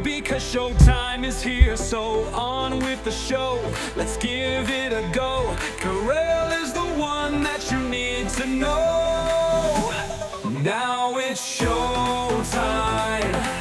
because showtime is here. So on with the show, let's give it a go. Karel is the one that you need to know. Now it's showtime.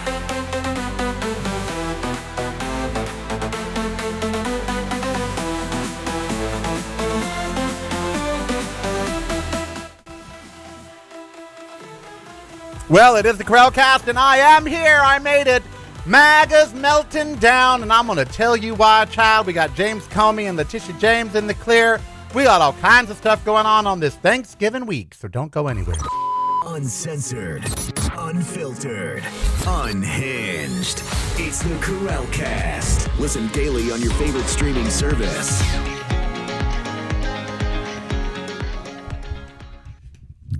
Well, it is the Karel cast, and I am here. I made it. MAGA's melting down, and I'm going to tell you why, child. We got James Comey and Letitia James in the clear. We got all kinds of stuff going on this Thanksgiving week, so don't go anywhere. Uncensored, unfiltered, unhinged. It's the Karel cast. Listen daily on your favorite streaming service.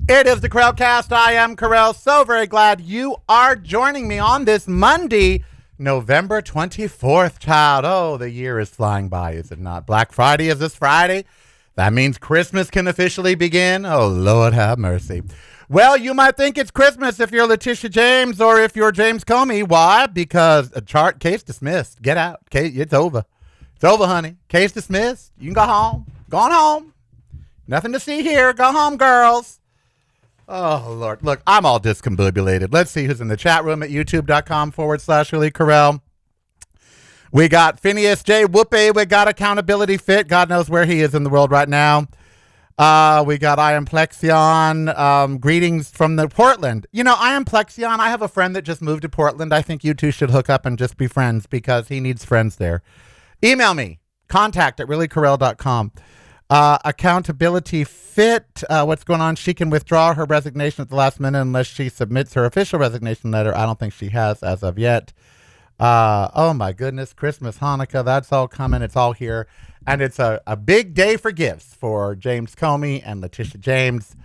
It is the Karel cast. I am Karel. So very glad you are joining me on this Monday, November 24th, child. Oh, the year is flying by, is it not? Black Friday is this Friday. That means Christmas can officially begin. Oh, Lord have mercy. Well, you might think it's Christmas if you're Letitia James or if you're James Comey. Why? Because a chart case dismissed. Get out. Case, it's over. It's over, honey. Case dismissed. You can go home. Going home. Nothing to see here. Go home, girls. Oh, Lord. Look, I'm all discombobulated. Let's see who's in the chat room at youtube.com/Really Karel. We got Phineas J. Whoopi. We got Accountability Fit. God knows where he is in the world right now. We got I Am Plexion. Greetings from the Portland. You know, I Am Plexion. I have a friend that just moved to Portland. I think you two should hook up and just be friends because he needs friends there. Email me. contact@reallykarel.com. Accountability Fit. What's going on? She can withdraw her resignation at the last minute unless she submits her official resignation letter. I don't think she has as of yet. Oh my goodness. Christmas, Hanukkah, that's all coming. It's all here. And it's a big day for gifts for James Comey and Letitia James.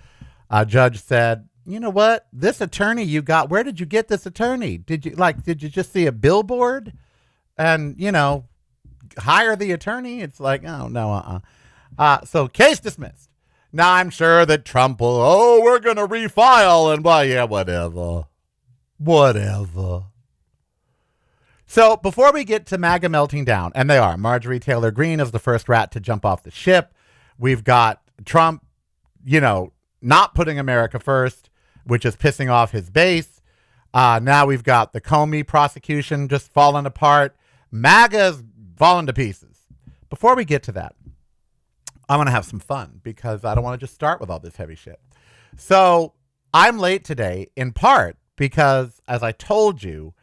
Judge said, you know what? This attorney you got, where did you get this attorney? Did you just see a billboard and, hire the attorney? It's like, oh no, so case dismissed. Now I'm sure that Trump will, we're going to refile and whatever. So before we get to MAGA melting down, and they are, Marjorie Taylor Greene is the first rat to jump off the ship. We've got Trump, not putting America first, which is pissing off his base. Now we've got the Comey prosecution just falling apart. MAGA's falling to pieces. Before we get to that, I'm going to have some fun because I don't want to just start with all this heavy shit. So I'm late today in part because, as I told you,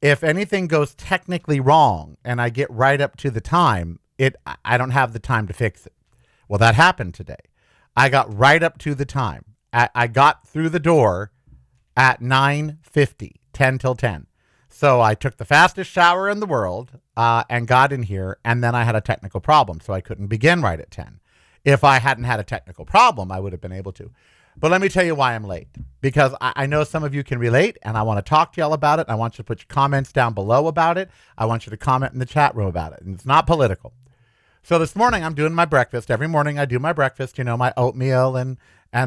if anything goes technically wrong and I get right up to the time, I don't have the time to fix it. Well, that happened today. I got right up to the time. I got through the door at 9:50, 10 till 10. So I took the fastest shower in the world and got in here, and then I had a technical problem, so I couldn't begin right at 10. If I hadn't had a technical problem, I would have been able to. But let me tell you why I'm late, because I know some of you can relate, and I want to talk to y'all about it. I want you to put your comments down below about it. I want you to comment in the chat room about it, and it's not political. So this morning, I'm doing my breakfast. Every morning, I do my breakfast, my oatmeal and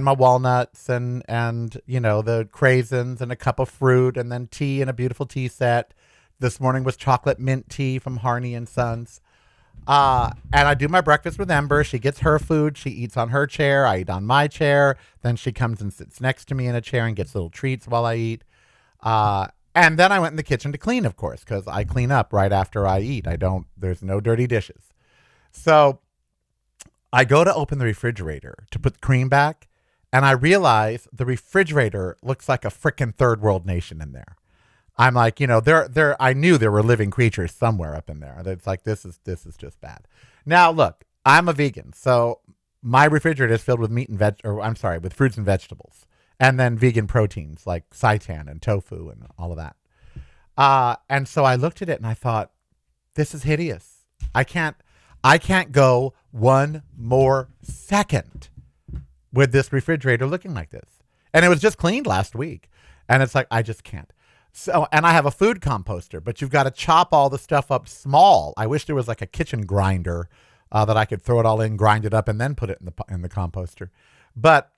my walnuts and the craisins and a cup of fruit and then tea and a beautiful tea set. This morning was chocolate mint tea from Harney and Sons. And I do my breakfast with Ember. She gets her food. She eats on her chair. I eat on my chair. Then she comes and sits next to me in a chair and gets little treats while I eat. And then I went in the kitchen to clean, of course, because I clean up right after I eat. There's no dirty dishes. So I go to open the refrigerator to put the cream back. And I realize the refrigerator looks like a frickin' third world nation in there. I'm like, I knew there were living creatures somewhere up in there. It's like, this is just bad. Now, look, I'm a vegan. So my refrigerator is filled with with fruits and vegetables. And then vegan proteins like seitan and tofu and all of that. And so I looked at it and I thought, this is hideous. I can't go one more second with this refrigerator looking like this. And it was just cleaned last week. And it's like, I just can't. So, and I have a food composter, but you've got to chop all the stuff up small. I wish there was like a kitchen grinder that I could throw it all in, grind it up, and then put it in the composter. But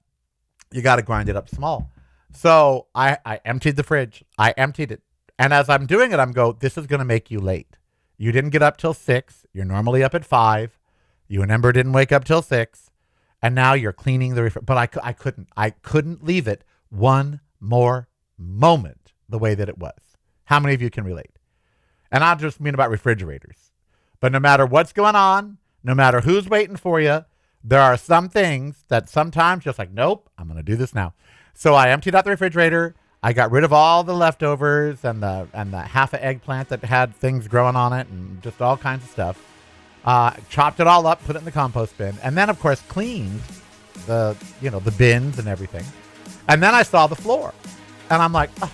you got to grind it up small. So I emptied the fridge. I emptied it. And as I'm doing it, I'm go, this is going to make you late. You didn't get up till 6. You're normally up at 5. You and Ember didn't wake up till 6. And now you're cleaning the refrigerator. But I couldn't leave it one more moment the way that it was. How many of you can relate? And I just mean about refrigerators. But no matter what's going on, no matter who's waiting for you, there are some things that sometimes just like, nope, I'm going to do this now. So I emptied out the refrigerator. I got rid of all the leftovers and the half an eggplant that had things growing on it and just all kinds of stuff. Chopped it all up, put it in the compost bin, and then of course cleaned the bins and everything. And then I saw the floor, and I'm like, oh.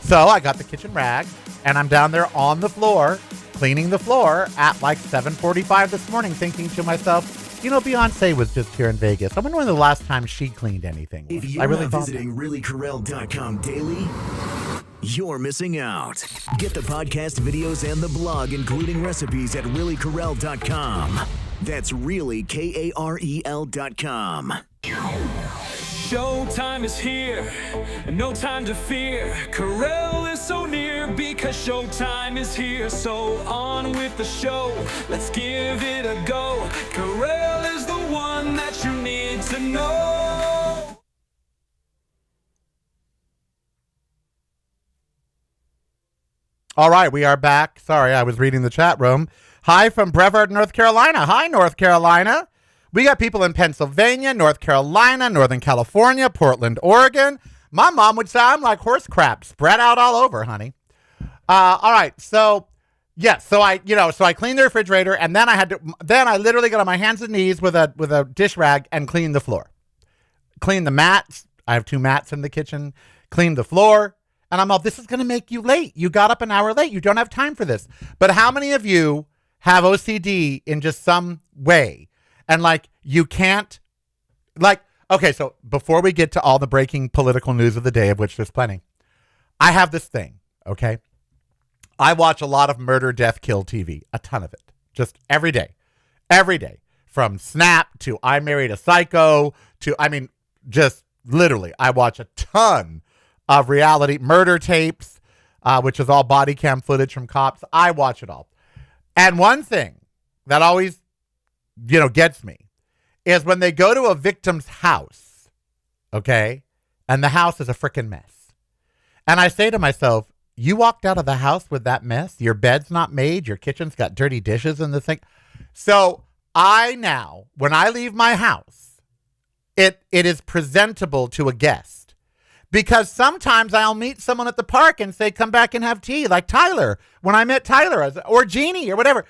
So I got the kitchen rag, and I'm down there on the floor cleaning the floor at like 7:45 this morning, thinking to myself, Beyonce was just here in Vegas. I wonder when the last time she cleaned anything was. If you're not visiting reallykarel.com daily, you're missing out. Get the podcast videos and the blog, including recipes, at reallykarel.com. That's really KAREL.com. Showtime is here, and no time to fear. Karel is so near because showtime is here. So on with the show, let's give it a go. Karel is the one that you need to know. All right, we are back. Sorry, I was reading the chat room. Hi from Brevard, North Carolina. Hi, North Carolina. We got people in Pennsylvania, North Carolina, Northern California, Portland, Oregon. My mom would say I'm like horse crap, spread out all over, honey. All right, so yes, so I cleaned the refrigerator, and then I literally got on my hands and knees with a dish rag and cleaned the floor, cleaned the mats. I have 2 mats in the kitchen. Cleaned the floor, and I'm all, this is going to make you late. You got up an hour late. You don't have time for this. But how many of you have OCD in just some way? And like, you can't, like, okay, so before we get to all the breaking political news of the day, of which there's plenty, I have this thing, okay? I watch a lot of murder, death, kill TV, a ton of it, just every day, from Snap to I Married a Psycho to, just literally, I watch a ton of reality murder tapes, which is all body cam footage from cops. I watch it all. And one thing that always gets me is when they go to a victim's house, okay, and the house is a freaking mess. And I say to myself, you walked out of the house with that mess? Your bed's not made? Your kitchen's got dirty dishes in the sink? So I now, when I leave my house, it is presentable to a guest. Because sometimes I'll meet someone at the park and say, come back and have tea, like Tyler. When I met Tyler, or Jeannie, or whatever,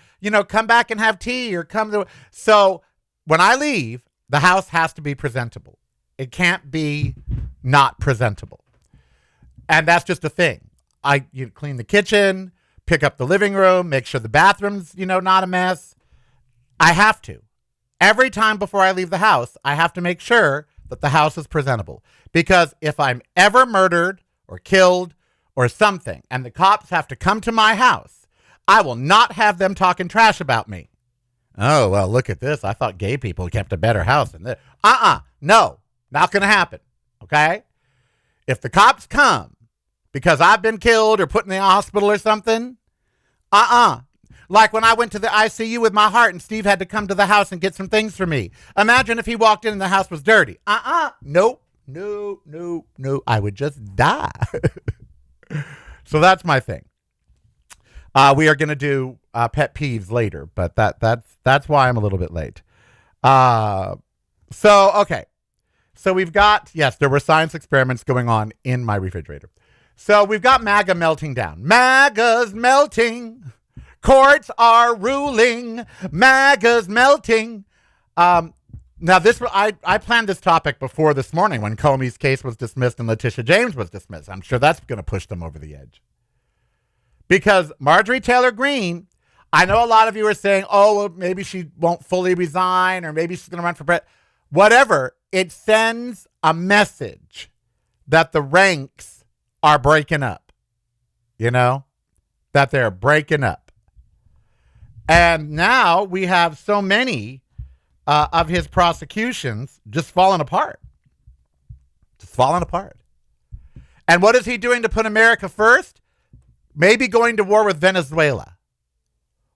come back and have tea, or come to. So when I leave, the house has to be presentable. It can't be not presentable. And that's just a thing. You clean the kitchen, pick up the living room, make sure the bathroom's, not a mess. I have to. Every time before I leave the house, I have to make sure that the house is presentable. Because if I'm ever murdered or killed or something, and the cops have to come to my house, I will not have them talking trash about me. Oh, well, look at this. I thought gay people kept a better house than this. No, not going to happen. Okay? If the cops come because I've been killed or put in the hospital or something, like when I went to the ICU with my heart and Steve had to come to the house and get some things for me. Imagine if he walked in and the house was dirty. Nope. No. I would just die. So that's my thing. We are going to do pet peeves later, but that's why I'm a little bit late. Okay. So we've got, yes, there were science experiments going on in my refrigerator. So we've got MAGA melting down. MAGA's melting. Courts are ruling. MAGA's melting. Now, I planned this topic before this morning when Comey's case was dismissed and Letitia James was dismissed. I'm sure that's going to push them over the edge. Because Marjorie Taylor Greene, I know a lot of you are saying, oh, well, maybe she won't fully resign or maybe she's going to run for president. Whatever. It sends a message that the ranks are breaking up. That they're breaking up. And now we have so many of his prosecutions just falling apart. And what is he doing to put America first? maybe going to war with Venezuela.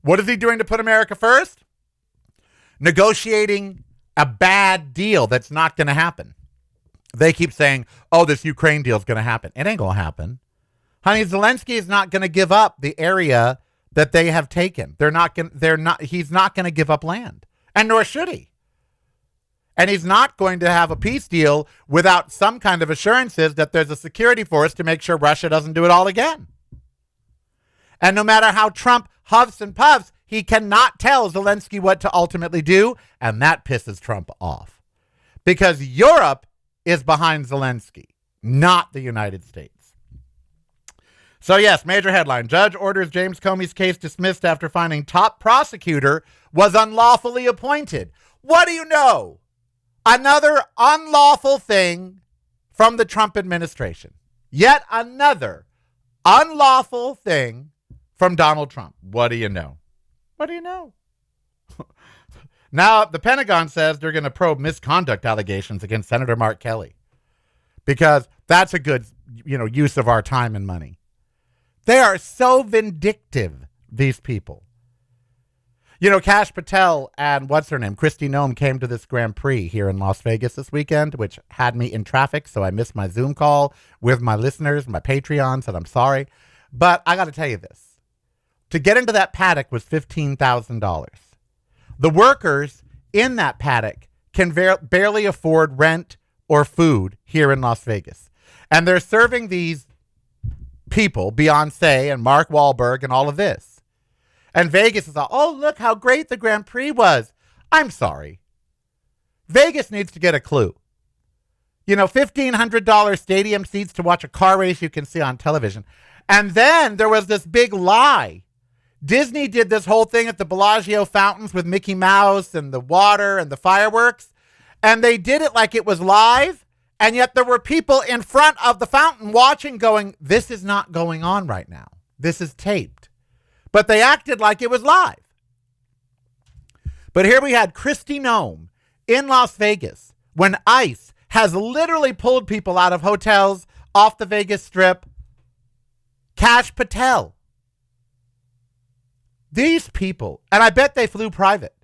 What is he doing to put America first? Negotiating a bad deal that's not going to happen. They keep saying, oh, this Ukraine deal is going to happen. It ain't going to happen. Honey, Zelensky is not going to give up the area that they have taken. He's not going to give up land. And nor should he. And he's not going to have a peace deal without some kind of assurances that there's a security force to make sure Russia doesn't do it all again. And no matter how Trump huffs and puffs, he cannot tell Zelensky what to ultimately do. And that pisses Trump off. Because Europe is behind Zelensky, not the United States. So yes, major headline. Judge orders James Comey's case dismissed after finding top prosecutor was unlawfully appointed. What do you know? Another unlawful thing from the Trump administration. Yet another unlawful thing from Donald Trump. What do you know? What do you know? Now, the Pentagon says they're going to probe misconduct allegations against Senator Mark Kelly because that's a good, use of our time and money. They are so vindictive, these people. Kash Patel and Kristi Noem came to this Grand Prix here in Las Vegas this weekend, which had me in traffic, so I missed my Zoom call with my listeners, my Patreons, and I'm sorry. But I got to tell you this. To get into that paddock was $15,000. The workers in that paddock can barely afford rent or food here in Las Vegas. And they're serving these people, Beyonce and Mark Wahlberg and all of this. And Vegas is all, oh, look how great the Grand Prix was. I'm sorry. Vegas needs to get a clue. $1,500 stadium seats to watch a car race you can see on television. And then there was this big lie. Disney did this whole thing at the Bellagio fountains with Mickey Mouse and the water and the fireworks. And they did it like it was live. And yet there were people in front of the fountain watching going, this is not going on right now. This is taped. But they acted like it was live. But here we had Kristi Noem in Las Vegas when ICE has literally pulled people out of hotels off the Vegas Strip. Kash Patel. These people, and I bet they flew private.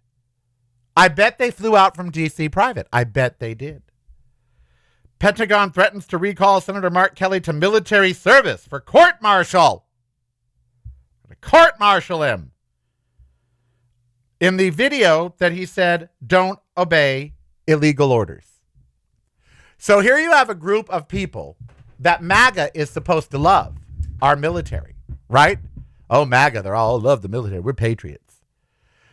I bet they flew out from D.C. private. I bet they did. Pentagon threatens to recall Senator Mark Kelly to military service for court-martial. Court-martial him. In the video that he said, don't obey illegal orders. So here you have a group of people that MAGA is supposed to love, our military, right? Oh, MAGA, they all love the military. We're patriots.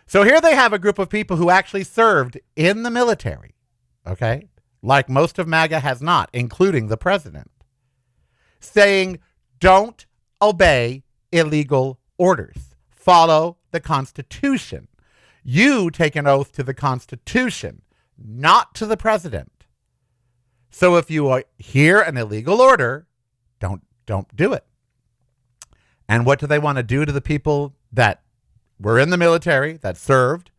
So here they have a group of people who actually served in the military, okay? Like most of MAGA has not, including the president, saying, don't obey illegal orders. Follow the Constitution. You take an oath to the Constitution, not to the president. So if you hear an illegal order, don't do it. And what do they want to do to the people that were in the military, that served,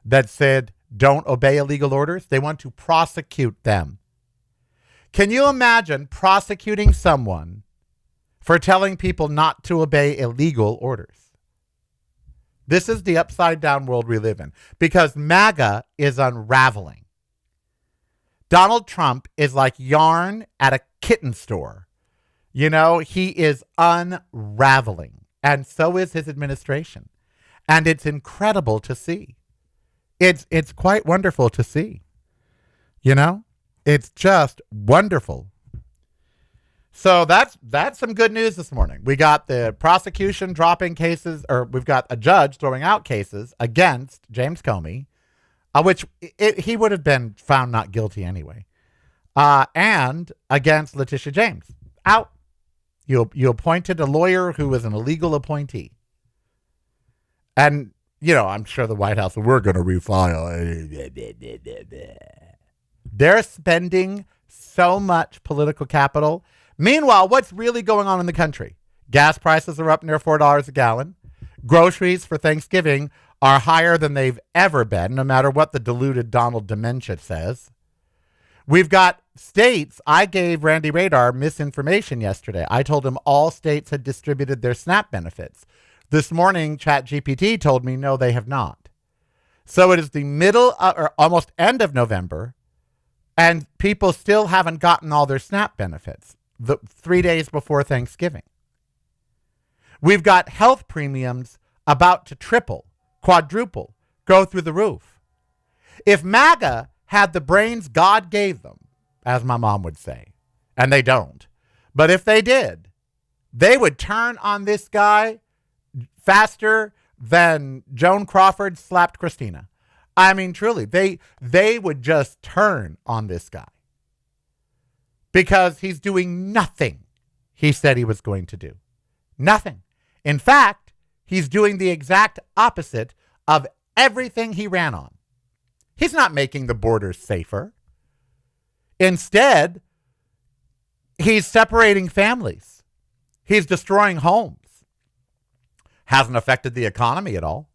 that said, don't obey illegal orders? They want to prosecute them. Can you imagine prosecuting someone for telling people not to obey illegal orders? This is the upside down world we live in because MAGA is unraveling. Donald Trump is like yarn at a kitten store. He is unraveling, and so is his administration. And it's incredible to see. It's quite wonderful to see. It's just wonderful. So that's some good news this morning. We got the prosecution dropping cases, or we've got a judge throwing out cases against James Comey, which he would have been found not guilty anyway, and against Letitia James. Out. You appointed a lawyer who was an illegal appointee. And, I'm sure the White House, we're going to refile. They're spending so much political capital. Meanwhile, what's really going on in the country? Gas prices are up near $4 a gallon. Groceries for Thanksgiving are higher than they've ever been, no matter what the deluded Donald Dementia says. We've got states, I gave Randy Radar misinformation yesterday. I told him all states had distributed their SNAP benefits. This morning, ChatGPT told me, no, they have not. So it is the middle or almost end of November, and people still haven't gotten all their SNAP benefits 3 days before Thanksgiving. We've got health premiums about to triple, quadruple, go through the roof. If MAGA had the brains God gave them, as my mom would say, and they don't, but if they did, they would turn on this guy faster than Joan Crawford slapped Christina. I mean, truly, they would just turn on this guy because he's doing nothing he said he was going to do. Nothing. In fact, he's doing the exact opposite of everything he ran on. He's not making the borders safer. Instead, he's separating families. He's destroying homes. Hasn't affected the economy at all.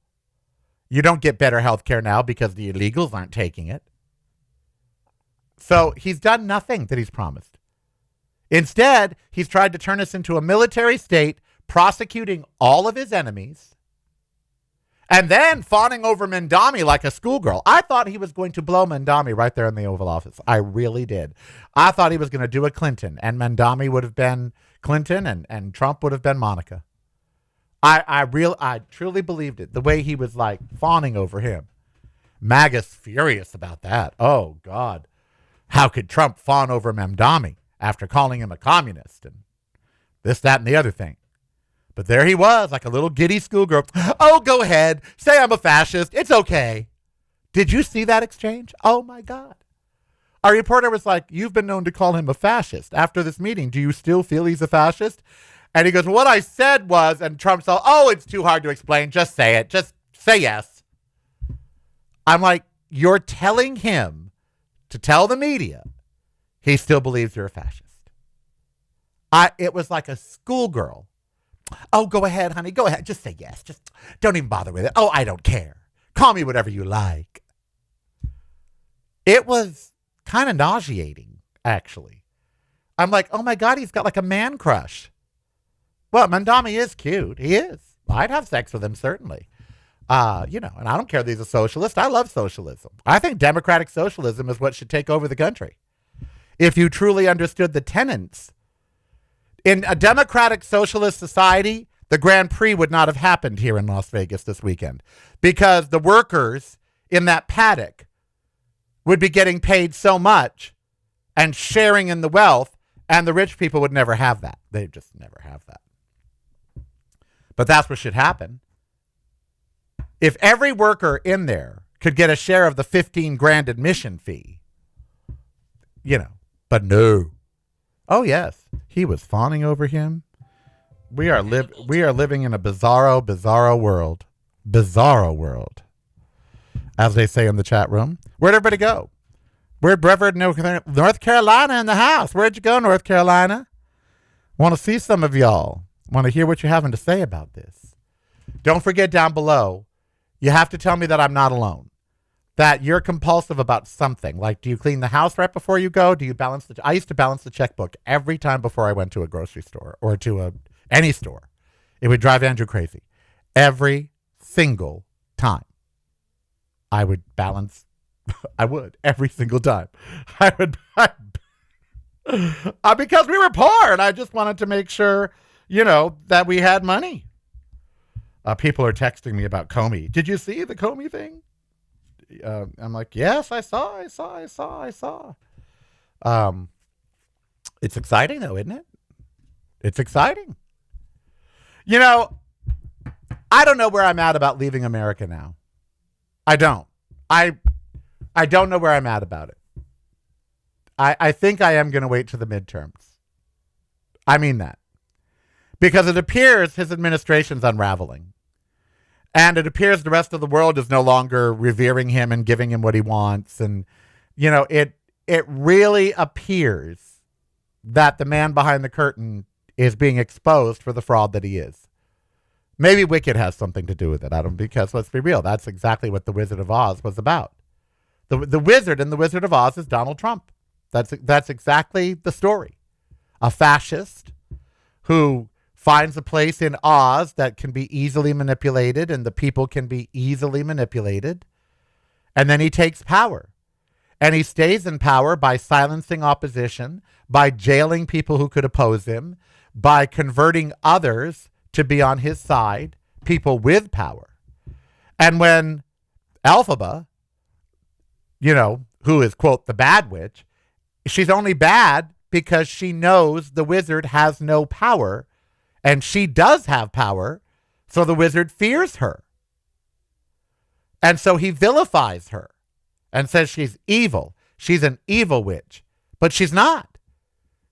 You don't get better health care now because the illegals aren't taking it. So he's done nothing that he's promised. Instead, he's tried to turn us into a military state, prosecuting all of his enemies, and then fawning over Mamdani like a schoolgirl. I thought he was going to blow Mamdani right there in the Oval Office. I really did. I thought he was going to do a Clinton, and Mamdani would have been Clinton, and Trump would have been Monica. I truly believed it, the way he was like fawning over him. MAGA's furious about that. Oh, God. How could Trump fawn over Mamdani after calling him a communist and this, that, and the other thing? But there he was, like a little giddy schoolgirl. Oh, go ahead. Say I'm a fascist. It's okay. Did you see that exchange? Oh, my God. Our reporter was like, you've been known to call him a fascist. After this meeting, do you still feel he's a fascist? And he goes, what I said was, and Trump said, oh, it's too hard to explain. Just say it. Just say yes. I'm like, you're telling him to tell the media he still believes you're a fascist. It was like a schoolgirl. Oh, go ahead, honey. Go ahead. Just say yes. Just don't even bother with it. Oh, I don't care. Call me whatever you like. It was kind of nauseating, actually. I'm like, oh, my God, he's got like a man crush. Well, Mamdani is cute. He is. I'd have sex with him, certainly. And I don't care that he's a socialist. I love socialism. I think democratic socialism is what should take over the country. If you truly understood the tenets. In a democratic socialist society, the Grand Prix would not have happened here in Las Vegas this weekend because the workers in that paddock would be getting paid so much and sharing in the wealth, and the rich people would never have that. They just never have that. But that's what should happen. If every worker in there could get a share of the $15,000 admission fee, but no. Oh, yes. He was fawning over him. We are living in a bizarro world. Bizarro world. As they say in the chat room. Where'd everybody go? Where'd Brevard, North Carolina in the house? Where'd you go, North Carolina? Want to see some of y'all. Want to hear what you're having to say about this. Don't forget down below, you have to tell me that I'm not alone. That you're compulsive about something. Like, do you clean the house right before you go? Do you balance I used to balance the checkbook every time before I went to a grocery store or to any store. It would drive Andrew crazy. Every single time. I would balance. I would every single time. Because we were poor and I just wanted to make sure, that we had money. People are texting me about Comey. Did you see the Comey thing? I'm like, yes, I saw. It's exciting though, isn't it? It's exciting. I don't know where I'm at about leaving America now. I don't. I don't know where I'm at about it. I think I am going to wait to the midterms. I mean that. Because it appears his administration's unraveling. And it appears the rest of the world is no longer revering him and giving him what he wants. And, it really appears that the man behind the curtain is being exposed for the fraud that he is. Maybe Wicked has something to do with it. Because let's be real, that's exactly what The Wizard of Oz was about. The wizard in The Wizard of Oz is Donald Trump. That's exactly the story. A fascist who finds a place in Oz that can be easily manipulated and the people can be easily manipulated. And then he takes power. And he stays in power by silencing opposition, by jailing people who could oppose him, by converting others to be on his side, people with power. And when Elphaba, who is, quote, the bad witch, she's only bad because she knows the wizard has no power, and she does have power, so the wizard fears her. And so he vilifies her and says she's evil. She's an evil witch. But she's not.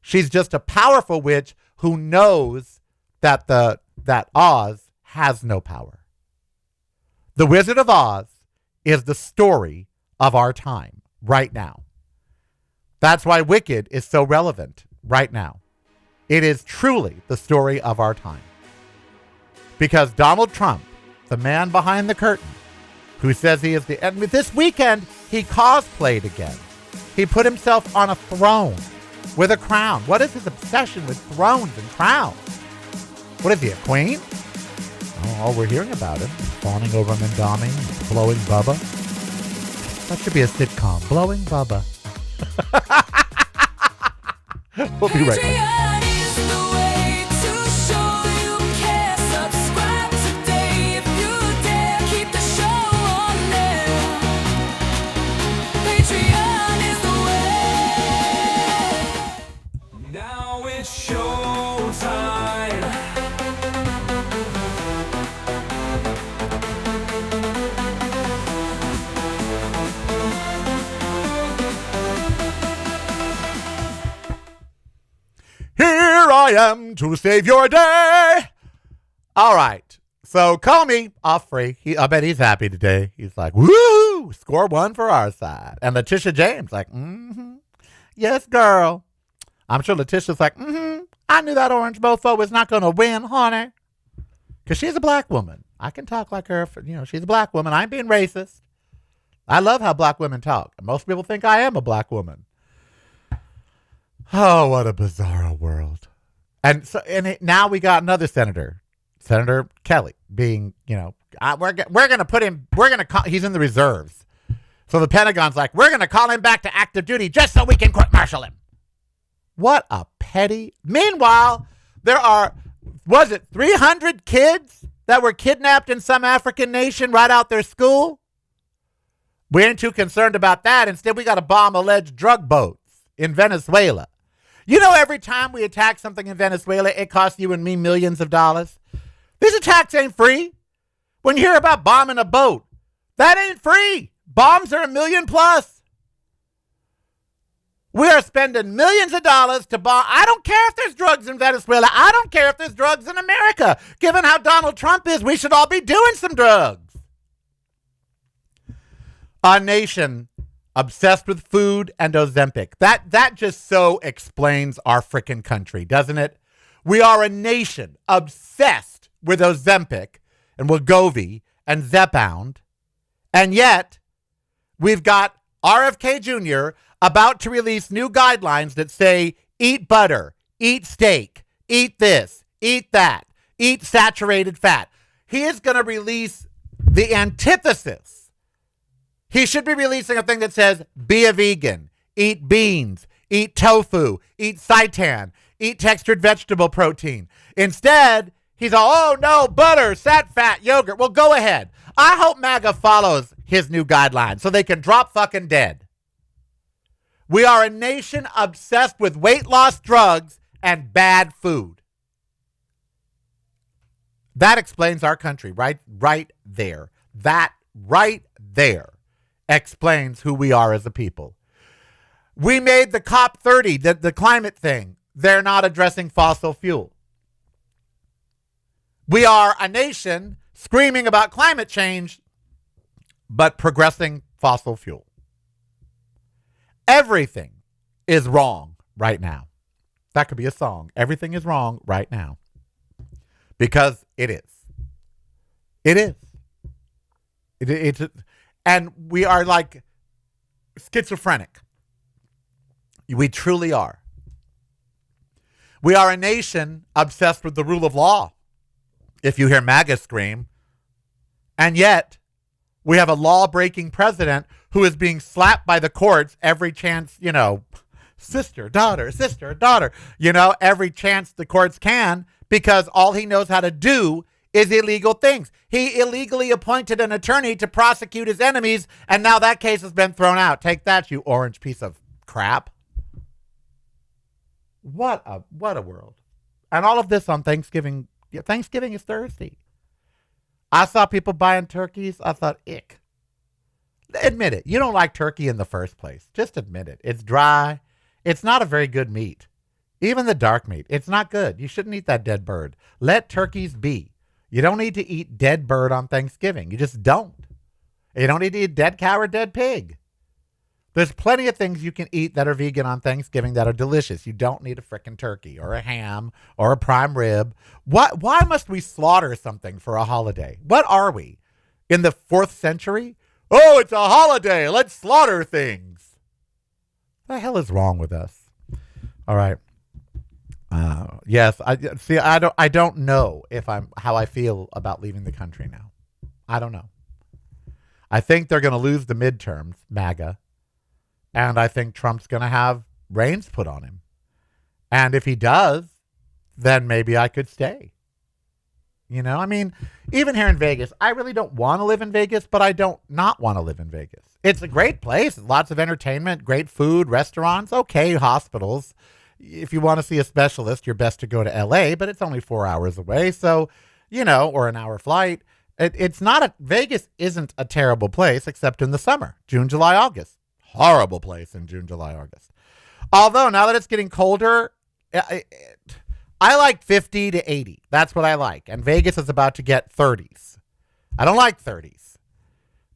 She's just a powerful witch who knows that that Oz has no power. The Wizard of Oz is the story of our time right now. That's why Wicked is so relevant right now. It is truly the story of our time. Because Donald Trump, the man behind the curtain, who says he is the enemy, this weekend he cosplayed again. He put himself on a throne with a crown. What is his obsession with thrones and crowns? What is he, a queen? Oh, we're hearing about him. Fawning over Mamdani, blowing Bubba. That should be a sitcom. Blowing Bubba. We'll be right back. Now it's showtime. Here I am to save your day. All right. So call me off free. I bet he's happy today. He's like, woo, score one for our side. And Letitia James like, yes, girl. I'm sure Letitia's like, I knew that orange mofo was not going to win, honey. Because she's a black woman. I can talk like her. She's a black woman. I ain't being racist. I love how black women talk. Most people think I am a black woman. Oh, what a bizarre world. And so, now we got another senator, Senator Kelly, being, we're going to put him, he's in the reserves. So the Pentagon's like, we're going to call him back to active duty just so we can court-martial him. What a petty. Meanwhile, there are, 300 kids that were kidnapped in some African nation right out their school? We ain't too concerned about that. Instead, we got to bomb alleged drug boats in Venezuela. Every time we attack something in Venezuela, it costs you and me millions of dollars. These attacks ain't free. When you hear about bombing a boat, that ain't free. Bombs are $1 million plus. We are spending millions of dollars to bomb. I don't care if there's drugs in Venezuela. I don't care if there's drugs in America. Given how Donald Trump is, we should all be doing some drugs. A nation obsessed with food and Ozempic. That just so explains our frickin' country, doesn't it? We are a nation obsessed with Ozempic and Wegovy and Zepbound, and yet we've got RFK Jr. about to release new guidelines that say eat butter, eat steak, eat this, eat that, eat saturated fat. He is going to release the antithesis. He should be releasing a thing that says, be a vegan, eat beans, eat tofu, eat seitan, eat textured vegetable protein. Instead, he's all, oh no, butter, sat fat, yogurt. Well, go ahead. I hope MAGA follows his new guidelines so they can drop fucking dead. We are a nation obsessed with weight loss drugs and bad food. That explains our country right there. That right there explains who we are as a people. We made the COP30, the climate thing. They're not addressing fossil fuel. We are a nation screaming about climate change, but progressing fossil fuel. Everything is wrong right now. That could be a song. Everything is wrong right now. Because it is. It is. And we are like schizophrenic. We truly are. We are a nation obsessed with the rule of law, if you hear MAGA scream. And yet, we have a law-breaking president who is being slapped by the courts every chance, sister, daughter, every chance the courts can, because all he knows how to do is illegal things. He illegally appointed an attorney to prosecute his enemies, and now that case has been thrown out. Take that, you orange piece of crap. What a world. And all of this on Thanksgiving. Yeah, Thanksgiving is Thursday. I saw people buying turkeys. I thought, ick. Admit it. You don't like turkey in the first place. Just admit it. It's dry. It's not a very good meat. Even the dark meat. It's not good. You shouldn't eat that dead bird. Let turkeys be. You don't need to eat dead bird on Thanksgiving. You just don't. You don't need to eat dead cow or dead pig. There's plenty of things you can eat that are vegan on Thanksgiving that are delicious. You don't need a frickin' turkey or a ham or a prime rib. Why must we slaughter something for a holiday? What are we? In the 4th century? Oh, it's a holiday. Let's slaughter things. What the hell is wrong with us? All right. Yes, I don't know how I feel about leaving the country now. I don't know. I think they're going to lose the midterms, MAGA. And I think Trump's going to have reins put on him. And if he does, then maybe I could stay. Even here in Vegas, I really don't want to live in Vegas, but I don't not want to live in Vegas. It's a great place. Lots of entertainment, great food, restaurants, okay, hospitals. If you want to see a specialist, you're best to go to LA, but it's only 4 hours away. So, or an hour flight. Vegas isn't a terrible place except in the summer, June, July, August. Horrible place in June, July, August. Although now that it's getting colder, I like 50 to 80. That's what I like. And Vegas is about to get 30s. I don't like 30s.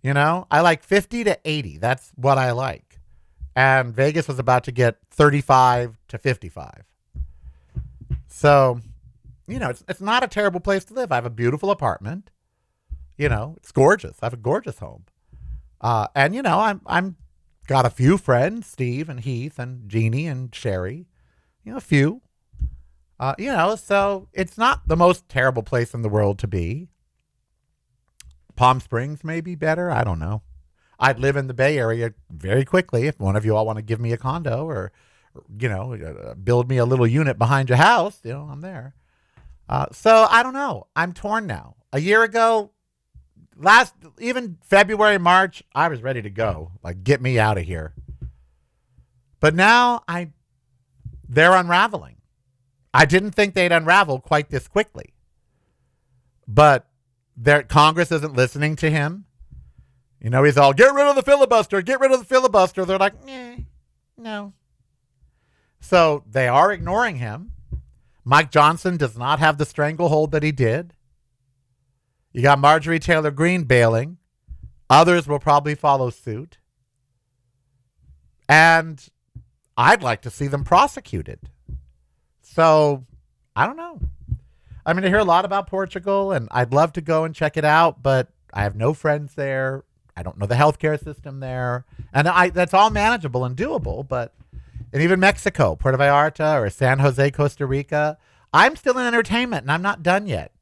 I like 50 to 80. That's what I like. And Vegas was about to get 35 to 55. So, it's not a terrible place to live. I have a beautiful apartment. It's gorgeous. I have a gorgeous home. And I'm got a few friends, Steve and Heath and Jeannie and Sherry, a few, so it's not the most terrible place in the world to be. Palm Springs may be better. I don't know. I'd live in the Bay Area very quickly if one of you all want to give me a condo or build me a little unit behind your house. I'm there. So I don't know. I'm torn now. A year ago, even February, March, I was ready to go. Like, get me out of here. But now they're unraveling. I didn't think they'd unravel quite this quickly. But Congress isn't listening to him. He's all, get rid of the filibuster, get rid of the filibuster. They're like, no. So they are ignoring him. Mike Johnson does not have the stranglehold that he did. You got Marjorie Taylor Greene bailing. Others will probably follow suit. And I'd like to see them prosecuted. So, I don't know. I hear a lot about Portugal, and I'd love to go and check it out, but I have no friends there. I don't know the healthcare system there. And that's all manageable and doable, and even Mexico, Puerto Vallarta, or San Jose, Costa Rica, I'm still in entertainment, and I'm not done yet.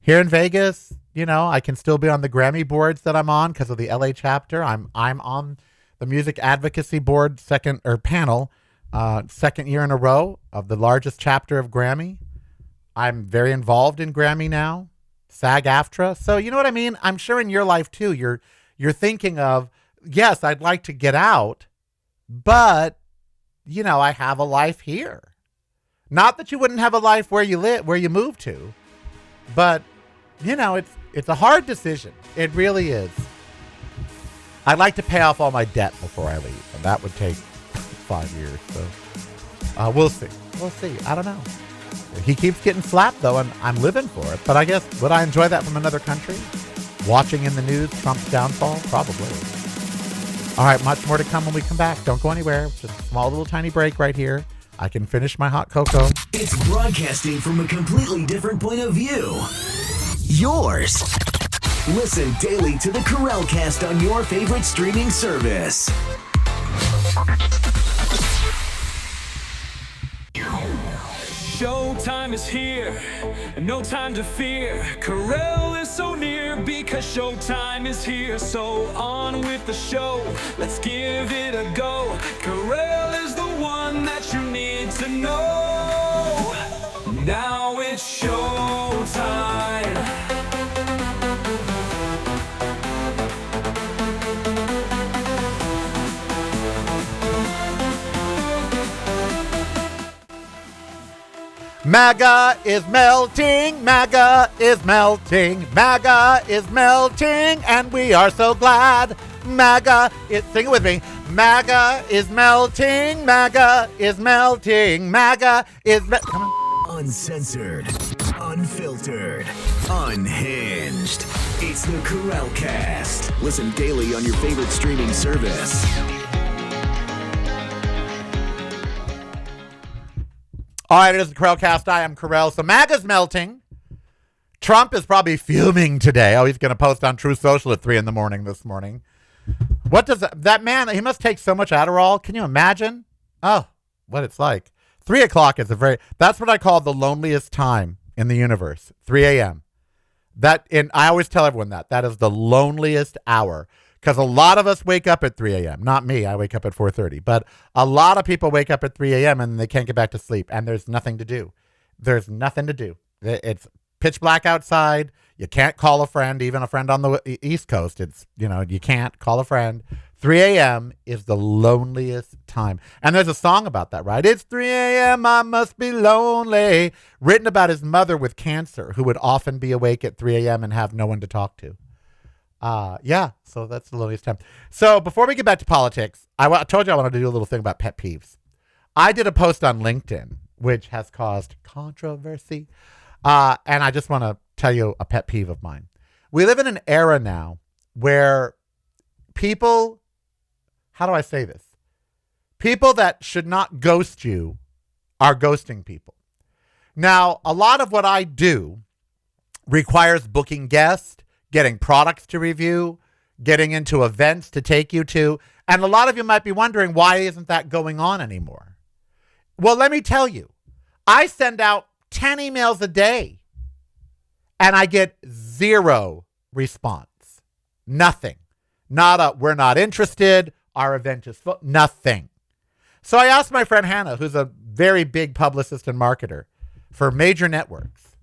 Here in Vegas, I can still be on the Grammy boards that I'm on because of the LA chapter. I'm on the music advocacy board panel, second year in a row of the largest chapter of Grammy. I'm very involved in Grammy now, SAG-AFTRA. So you know what I mean? I'm sure in your life too, you're thinking of, yes, I'd like to get out, but I have a life here. Not that you wouldn't have a life where you live, where you move to, but it's a hard decision. It really is. I'd like to pay off all my debt before I leave, and that would take 5 years. So we'll see. I don't know. He keeps getting slapped, though, and I'm living for it. But I guess, would I enjoy that from another country? Watching in the news Trump's downfall? Probably. All right, much more to come when we come back. Don't go anywhere. Just a small little tiny break right here. I can finish my hot cocoa. It's broadcasting from a completely different point of view. Yours. Listen daily to the Karel Cast on your favorite streaming service. Showtime is here, and no time to fear. Karel is so near because showtime is here. So on with the show, let's give it a go. Karel is the one that you need to know. Now it's showtime. MAGA is melting, MAGA is melting, MAGA is melting, and we are so glad. MAGA is, sing it with me. MAGA is melting, MAGA is melting, MAGA is come on. Uncensored, unfiltered, unhinged. It's the Karel Cast. Listen daily on your favorite streaming service. All right, it is the Karel Cast. I am Karel. So MAGA's melting. Trump is probably fuming today. Oh, he's going to post on True Social at 3 a.m. this morning. What does that man, he must take so much Adderall. Can you imagine? Oh, what it's like. 3 o'clock is that's what I call the loneliest time in the universe. 3 a.m. I always tell everyone that is the loneliest hour. Because a lot of us wake up at 3 a.m. Not me. I wake up at 4:30. But a lot of people wake up at 3 a.m. and they can't get back to sleep. And there's nothing to do. There's nothing to do. It's pitch black outside. You can't call a friend, even a friend on the East Coast. You can't call a friend. 3 a.m. is the loneliest time. And there's a song about that, right? It's 3 a.m. I must be lonely. Written about his mother with cancer, who would often be awake at 3 a.m. and have no one to talk to. So that's the loneliest time. So before we get back to politics, I told you I wanted to do a little thing about pet peeves. I did a post on LinkedIn, which has caused controversy. And I just want to tell you a pet peeve of mine. We live in an era now where people, how do I say this? People that should not ghost you are ghosting people. Now, a lot of what I do requires booking guests, getting products to review, getting into events to take you to. And a lot of you might be wondering, why isn't that going on anymore? Well, let me tell you, I send out 10 emails a day and I get 0 response. Nothing. We're not interested. Our event is full. Nothing. So I asked my friend Hannah, who's a very big publicist and marketer for major networks.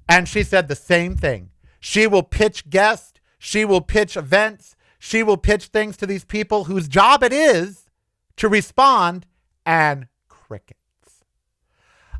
And she said the same thing. She will pitch guests. She will pitch events. She will pitch things to these people whose job it is to respond, and crickets.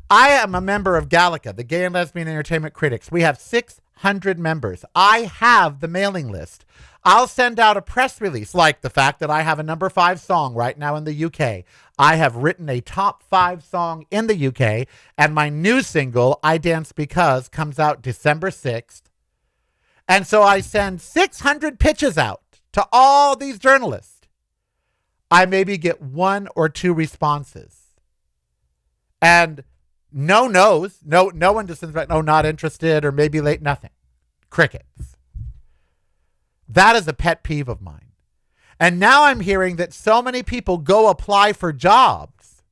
I am a member of Gallica, the Gay and Lesbian Entertainment Critics. We have 600 members. I have the mailing list. I'll send out a press release, like the fact that I have a number 5 song right now in the UK. I have written a top 5 song in the UK, and my new single, I Dance Because, comes out December 6th. And so I send 600 pitches out to all these journalists. I maybe get 1 or 2 responses. And no no's. No one just says, no, not interested, or maybe late, nothing. Crickets. That is a pet peeve of mine. And now I'm hearing that so many people go apply for jobs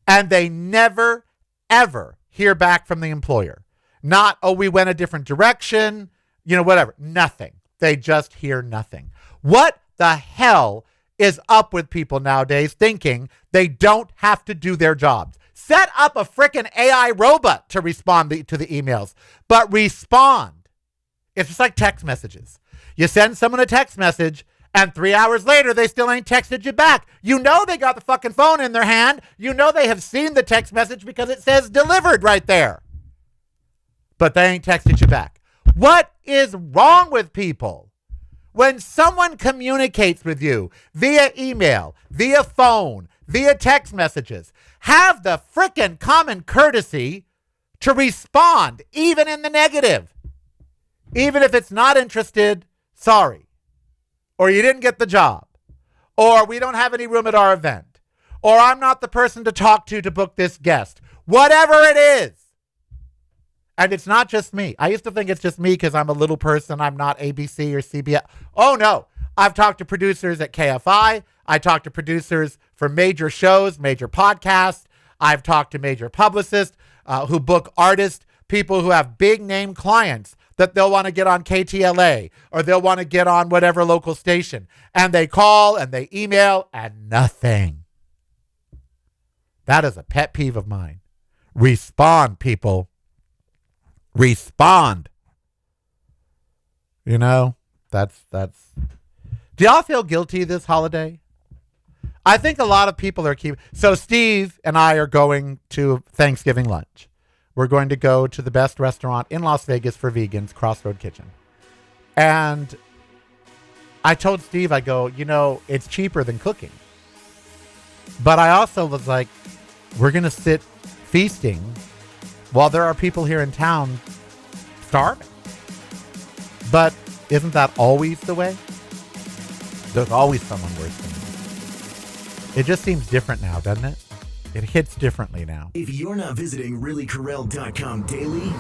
and they never, ever hear back from the employer. Not, we went a different direction. Whatever. Nothing. They just hear nothing. What the hell is up with people nowadays thinking they don't have to do their jobs? Set up a frickin' AI robot to respond to the emails, but respond. It's just like text messages. You send someone a text message and 3 hours later, they still ain't texted you back. You know they got the fucking phone in their hand. You know they have seen the text message because it says delivered right there. But they ain't texted you back. What is wrong with people? When someone communicates with you via email, via phone, via text messages, have the frickin' common courtesy to respond, even in the negative. Even if it's not interested, sorry. Or you didn't get the job. Or we don't have any room at our event. Or I'm not the person to talk to book this guest. Whatever it is. And it's not just me. I used to think it's just me because I'm a little person. I'm not ABC or CBS. Oh, no. I've talked to producers at KFI. I talked to producers for major shows, major podcasts. I've talked to major publicists who book artists, people who have big name clients that they'll want to get on KTLA or they'll want to get on whatever local station. And they call and they email and nothing. That is a pet peeve of mine. Respond, people. Respond. You know, that's. Do y'all feel guilty this holiday? I think a lot of people are So Steve and I are going to Thanksgiving lunch. We're going to go to the best restaurant in Las Vegas for vegans, Crossroad Kitchen. And I told Steve, I go, you know, it's cheaper than cooking. But I also was like, we're going to sit feasting while there are people here in town starving. But isn't that always the way? There's always someone worse than you. It just seems different now, doesn't it? It hits differently now. If you're not visiting reallykarel.com daily,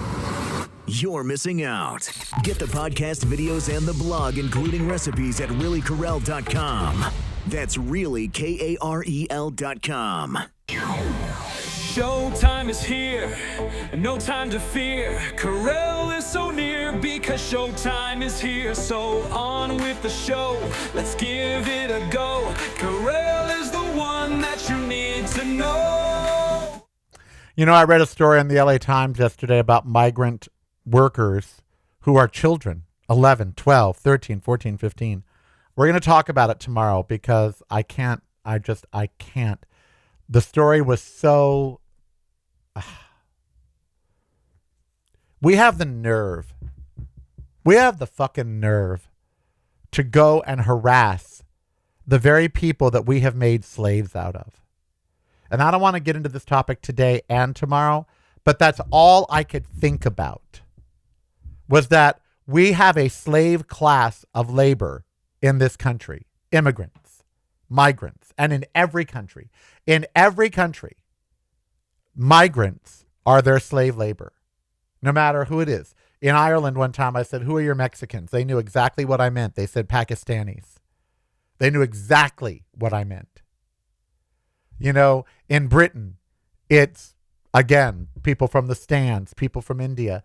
you're missing out. Get the podcast videos and the blog, including recipes, at reallykarel.com. That's really KAREL.com. Showtime is here, and no time to fear. Karel is so near because showtime is here. So on with the show, let's give it a go. Karel is the one that you need to know. You know, I read a story in the LA Times yesterday about migrant workers who are children, 11, 12, 13, 14, 15. We're going to talk about it tomorrow because I can't. The story was so... We have the nerve. We have the fucking nerve to go and harass the very people that we have made slaves out of. And I don't want to get into this topic today and tomorrow, but that's all I could think about was that we have a slave class of labor in this country, immigrants, migrants, and in every country. In every country, migrants are their slave labor, no matter who it is. In Ireland one time I said, who are your Mexicans? They knew exactly what I meant. They said Pakistanis. They knew exactly what I meant. You know, in Britain, it's, again, people from the stands, people from India,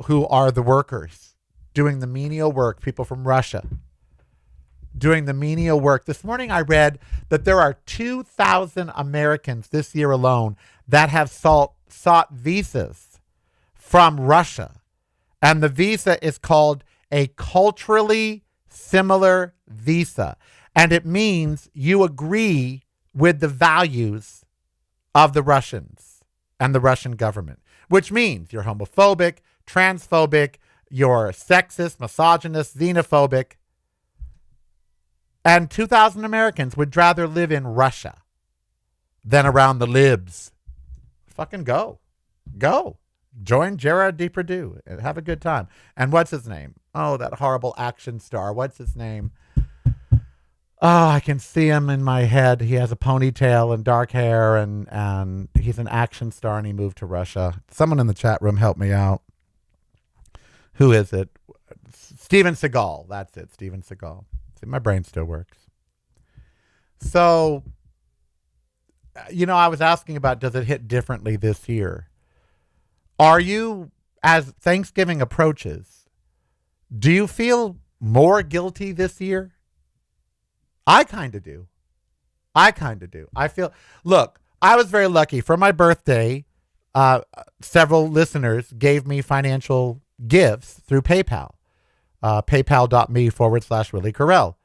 who are the workers doing the menial work, people from Russia doing the menial work. This morning I read that there are 2,000 Americans this year alone that have sought visas from Russia. And the visa is called a culturally similar visa. And it means you agree with the values of the Russians and the Russian government, which means you're homophobic, transphobic, you're sexist, misogynist, xenophobic. And 2,000 Americans would rather live in Russia than around the libs. Fucking go. Go. Join Gerard Depardieu and have a good time. And what's his name? Oh, that horrible action star. What's his name? Oh, I can see him in my head. He has a ponytail and dark hair, and he's an action star, and he moved to Russia. Someone in the chat room help me out. Who is it? Steven Seagal. That's it, Steven Seagal. See, my brain still works. So, you know, I was asking about, does it hit differently this year? Are you, as Thanksgiving approaches, do you feel more guilty this year? I kind of do. I feel, look, I was very lucky. For my birthday, several listeners gave me financial gifts through PayPal. PayPal.me/Willie Karel.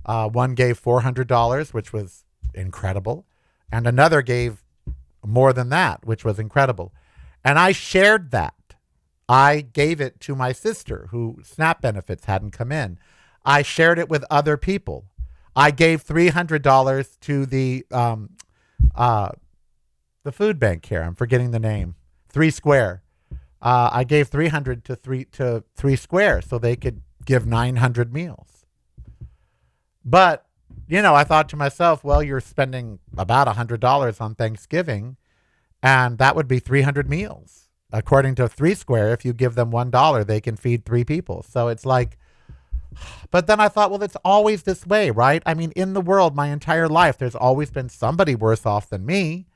One gave $400, which was incredible. And another gave more than that, which was incredible. And I shared that. I gave it to my sister, who SNAP benefits hadn't come in. I shared it with other people. I gave $300 to the food bank here. I'm forgetting the name. 3 Square. I gave 300 to 3 Square so they could give 900 meals. But, you know, I thought to myself, well, you're spending about $100 on Thanksgiving, and that would be 300 meals. According to 3 Square, if you give them $1, they can feed 3 people. So it's like, but then I thought, well, it's always this way, right? I mean, in the world, my entire life, there's always been somebody worse off than me.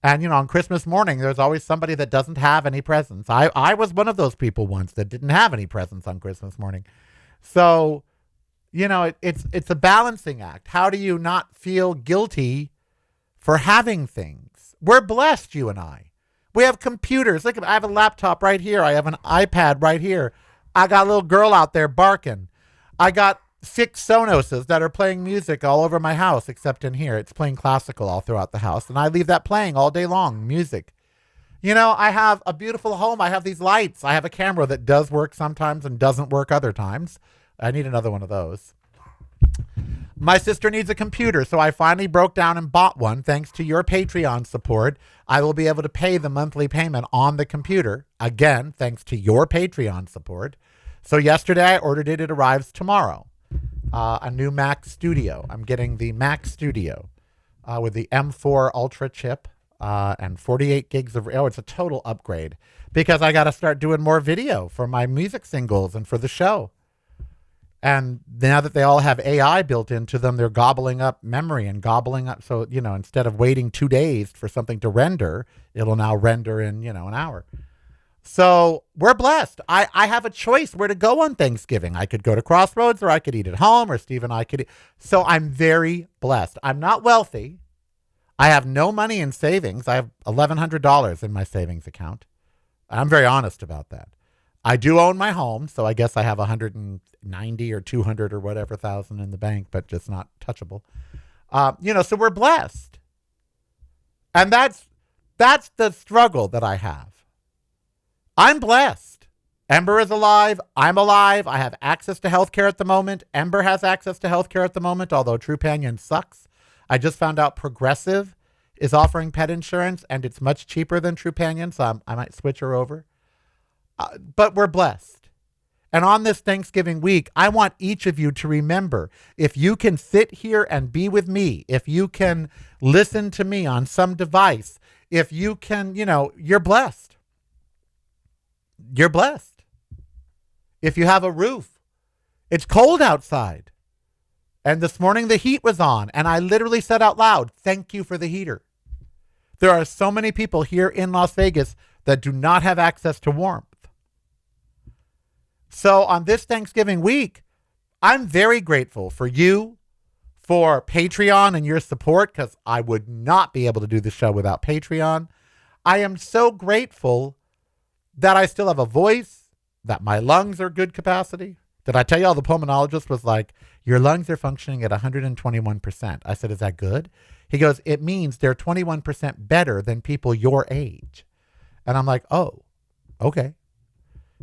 And, on Christmas morning, there's always somebody that doesn't have any presents. I was one of those people once that didn't have any presents on Christmas morning. So, it's a balancing act. How do you not feel guilty for having things? We're blessed, you and I. We have computers. Look, I have a laptop right here. I have an iPad right here. I got a little girl out there barking. I got 6 Sonoses that are playing music all over my house, except in here. It's playing classical all throughout the house, and I leave that playing all day long, music. I have a beautiful home. I have these lights. I have a camera that does work sometimes and doesn't work other times. I need another one of those. My sister needs a computer, so I finally broke down and bought one. Thanks to your Patreon support, I will be able to pay the monthly payment on the computer. Again, thanks to your Patreon support. So yesterday I ordered it. It arrives tomorrow. A new Mac Studio. I'm getting the Mac Studio with the M4 Ultra chip and 48 gigs of... Oh, it's a total upgrade because I got to start doing more video for my music singles and for the show. And now that they all have AI built into them, they're gobbling up memory and gobbling up. So, instead of waiting 2 days for something to render, it'll now render in, an hour. So we're blessed. I have a choice where to go on Thanksgiving. I could go to Crossroads or I could eat at home or Steve and I could eat. So I'm very blessed. I'm not wealthy. I have no money in savings. I have $1,100 in my savings account. I'm very honest about that. I do own my home, so I guess I have 190 or 200 or whatever thousand in the bank, but just not touchable. So we're blessed. And that's the struggle that I have. I'm blessed. Ember is alive. I'm alive. I have access to healthcare at the moment. Ember has access to healthcare at the moment, although Trupanion sucks. I just found out Progressive is offering pet insurance, and it's much cheaper than Trupanion, so I might switch her over. But we're blessed. And on this Thanksgiving week, I want each of you to remember, if you can sit here and be with me, if you can listen to me on some device, if you can, you're blessed. You're blessed. If you have a roof, it's cold outside. And this morning the heat was on, and I literally said out loud, thank you for the heater. There are so many people here in Las Vegas that do not have access to warmth. So on this Thanksgiving week, I'm very grateful for you, for Patreon and your support, because I would not be able to do the show without Patreon. I am so grateful that I still have a voice, that my lungs are good capacity. Did I tell you all the pulmonologist was like, your lungs are functioning at 121%. I said, is that good? He goes, it means they're 21% better than people your age. And I'm like, oh, okay.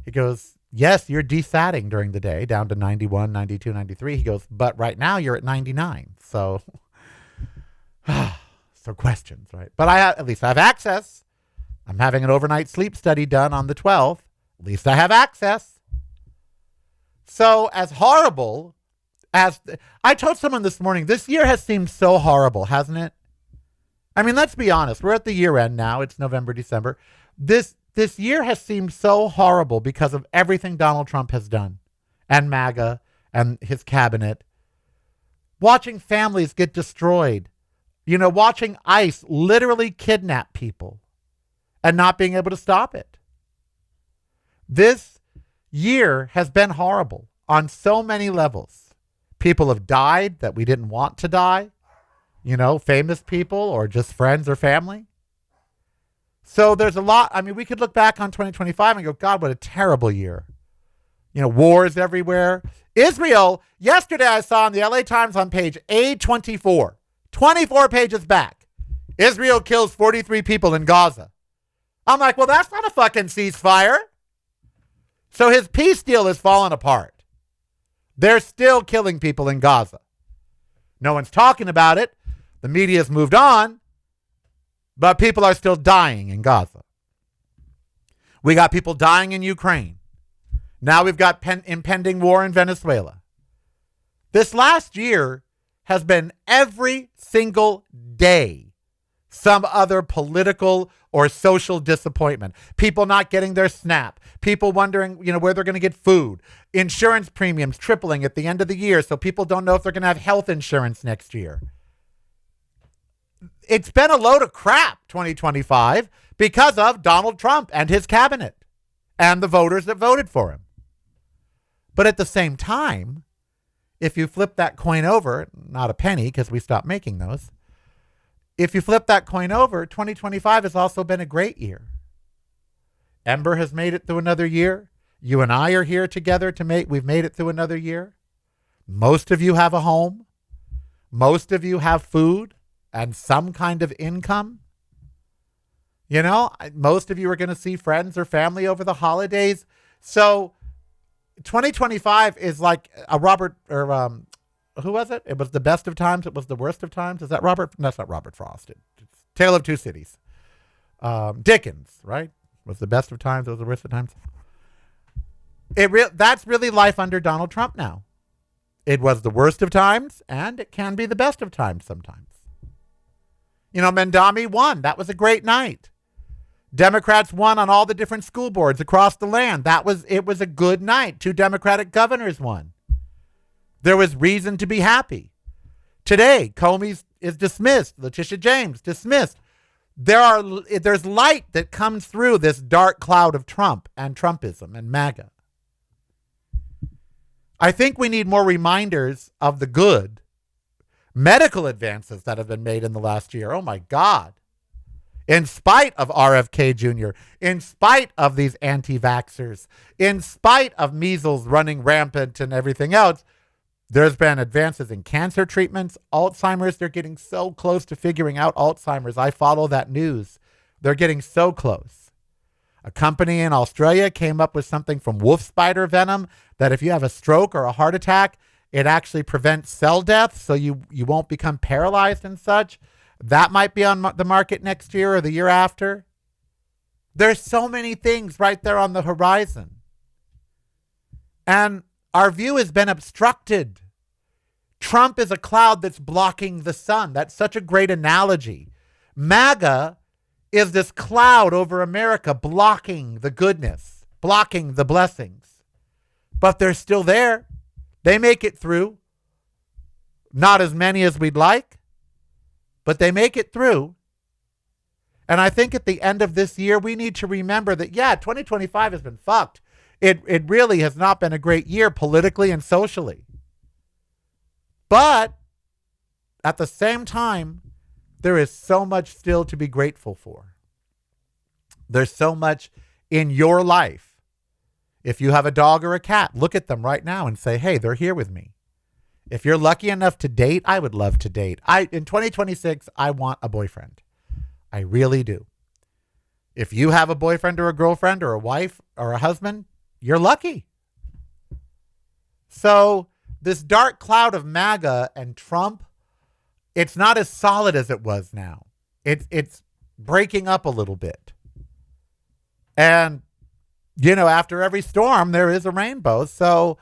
He goes, yes, you're desatting during the day down to 91, 92, 93. He goes, but right now you're at 99. So, so questions, right? But at least I have access. I'm having an overnight sleep study done on the 12th. At least I have access. So as horrible as I told someone this morning, this year has seemed so horrible, hasn't it? I mean, let's be honest. We're at the year end now. It's November, December. This year has seemed so horrible because of everything Donald Trump has done and MAGA and his cabinet. Watching families get destroyed, watching ICE literally kidnap people and not being able to stop it. This year has been horrible on so many levels. People have died that we didn't want to die, famous people or just friends or family. So there's a lot. I mean, we could look back on 2025 and go, God, what a terrible year. Wars everywhere. Israel, yesterday I saw in the LA Times on page A24, 24 pages back, Israel kills 43 people in Gaza. I'm like, well, that's not a fucking ceasefire. So his peace deal has fallen apart. They're still killing people in Gaza. No one's talking about it. The media's moved on. But people are still dying in Gaza. We got people dying in Ukraine. Now we've got impending war in Venezuela. This last year has been every single day some other political or social disappointment. People not getting their SNAP. People wondering, where they're going to get food. Insurance premiums tripling at the end of the year, so people don't know if they're going to have health insurance next year. it's been a load of crap, 2025, because of Donald Trump and his cabinet and the voters that voted for him. But at the same time, if you flip that coin over, not a penny because we stopped making those, if you flip that coin over, 2025 has also been a great year. Ember has made it through another year. You and I are here together we've made it through another year. Most of you have a home. Most of you have food and some kind of income. You know, most of you are going to see friends or family over the holidays. So 2025 is like a Robert, or who was it? It was the best of times. It was the worst of times. Is that Robert? That's not Robert Frost. It's Tale of Two Cities. Dickens, right? Was the best of times. It was the worst of times. That's really life under Donald Trump now. It was the worst of times, and it can be the best of times sometimes. You know, Mamdani won. That was a great night. Democrats won on all the different school boards across the land. It was a good night. 2 Democratic governors won. There was reason to be happy. Today, Comey is dismissed. Letitia James dismissed. There's light that comes through this dark cloud of Trump and Trumpism and MAGA. I think we need more reminders of the good medical advances that have been made in the last year. Oh my God. In spite of RFK Jr., in spite of these anti-vaxxers, in spite of measles running rampant and everything else, there's been advances in cancer treatments, Alzheimer's. They're getting so close to figuring out Alzheimer's. I follow that news. They're getting so close. A company in Australia came up with something from wolf spider venom that if you have a stroke or a heart attack, it actually prevents cell death, so you won't become paralyzed and such. That might be on the market next year or the year after. There's so many things right there on the horizon. And our view has been obstructed. Trump is a cloud that's blocking the sun. That's such a great analogy. MAGA is this cloud over America blocking the goodness, blocking the blessings. But they're still there. They make it through. Not as many as we'd like, but they make it through. And I think at the end of this year, we need to remember that, 2025 has been fucked. It really has not been a great year politically and socially. But at the same time, there is so much still to be grateful for. There's so much in your life. If you have a dog or a cat, look at them right now and say, hey, they're here with me. If you're lucky enough to date, I would love to date. In 2026, I want a boyfriend. I really do. If you have a boyfriend or a girlfriend or a wife or a husband, you're lucky. So this dark cloud of MAGA and Trump, it's not as solid as it was now. It's breaking up a little bit. And, after every storm, there is a rainbow. So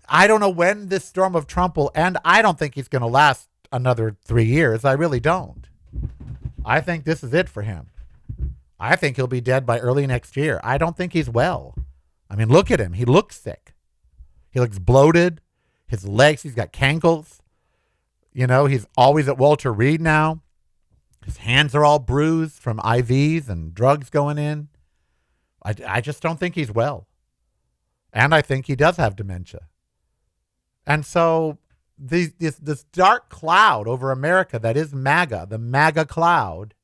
I don't know when this storm of Trump will end. I don't think he's going to last another 3 years. I really don't. I think this is it for him. I think he'll be dead by early next year. I don't think he's well. I mean, look at him. He looks sick. He looks bloated. His legs, he's got cankles. He's always at Walter Reed now. His hands are all bruised from IVs and drugs going in. I just don't think he's well. And I think he does have dementia. And so this dark cloud over America that is MAGA, the MAGA cloud,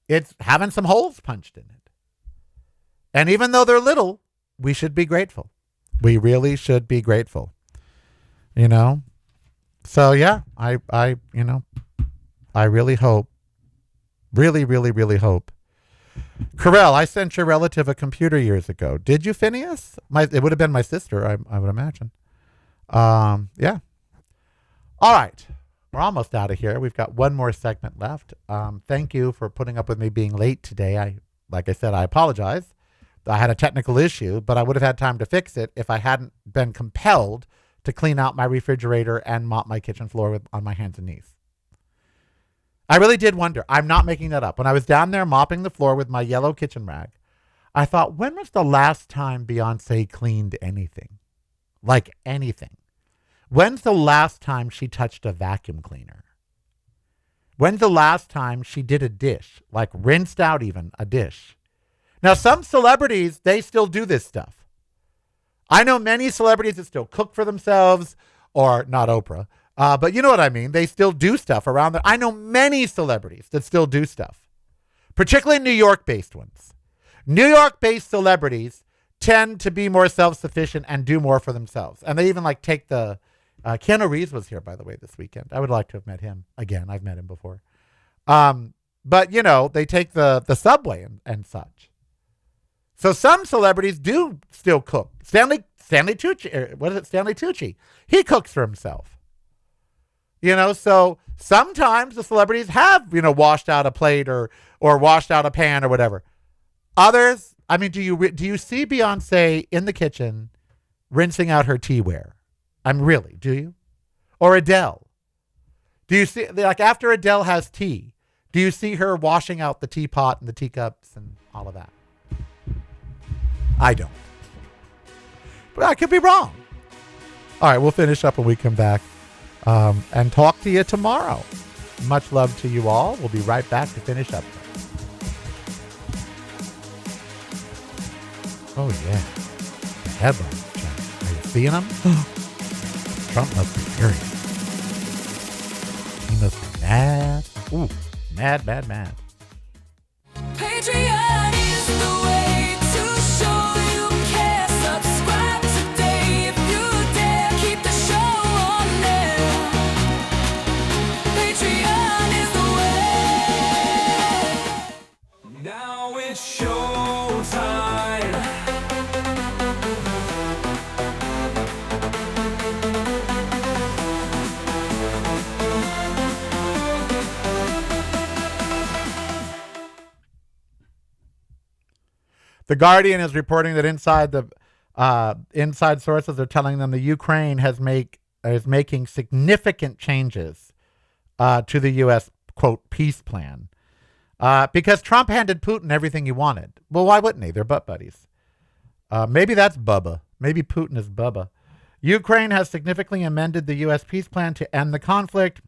it's having some holes punched in it. And even though they're little, we should be grateful. We really should be grateful. So I really hope, really, really, really hope. Karel, I sent your relative a computer years ago. Did you, Phineas? It would have been my sister, I would imagine. Yeah. All right. We're almost out of here. We've got one more segment left. Thank you for putting up with me being late today. Like I said, I apologize. I had a technical issue, but I would have had time to fix it if I hadn't been compelled to clean out my refrigerator and mop my kitchen floor on my hands and knees. I really did wonder. I'm not making that up. When I was down there mopping the floor with my yellow kitchen rag, I thought, when was the last time Beyonce cleaned anything? Like anything. When's the last time she touched a vacuum cleaner? When's the last time she did a dish, like rinsed out even a dish? Now, some celebrities, they still do this stuff. I know many celebrities that still cook for themselves, or not Oprah, but you know what I mean. They still do stuff around there. I know many celebrities that still do stuff, particularly New York-based ones. New York-based celebrities tend to be more self-sufficient and do more for themselves. And they even like take the... Keanu Reeves was here, by the way, this weekend. I would like to have met him again. I've met him before. But, you know, they take the subway and such. So some celebrities do still cook. Stanley Tucci, what is it? Stanley Tucci. He cooks for himself. You know, so sometimes the celebrities have, you know, washed out a plate or washed out a pan or whatever. Others, I mean, do you see Beyonce in the kitchen rinsing out her teaware? Really, do you? Or Adele? Do you see, like after Adele has tea, do you see her washing out the teapot and the teacups and all of that? I don't. But I could be wrong. All right, we'll finish up when we come back and talk to you tomorrow. Much love to you all. We'll be right back to finish up. Oh, yeah. The headlines. Are you seeing them? Trump must be furious. He must be mad. Ooh, mad. Patreon is the way to show you care. Subscribe today if you dare. Keep the show on there. Patreon is the way. Now it's showtime. The Guardian is reporting that inside sources are telling them the Ukraine is making significant changes to the U.S. quote peace plan because Trump handed Putin everything he wanted. Well, why wouldn't he? They're butt buddies. Maybe that's Bubba. Maybe Putin is Bubba. Ukraine has significantly amended the U.S. peace plan to end the conflict,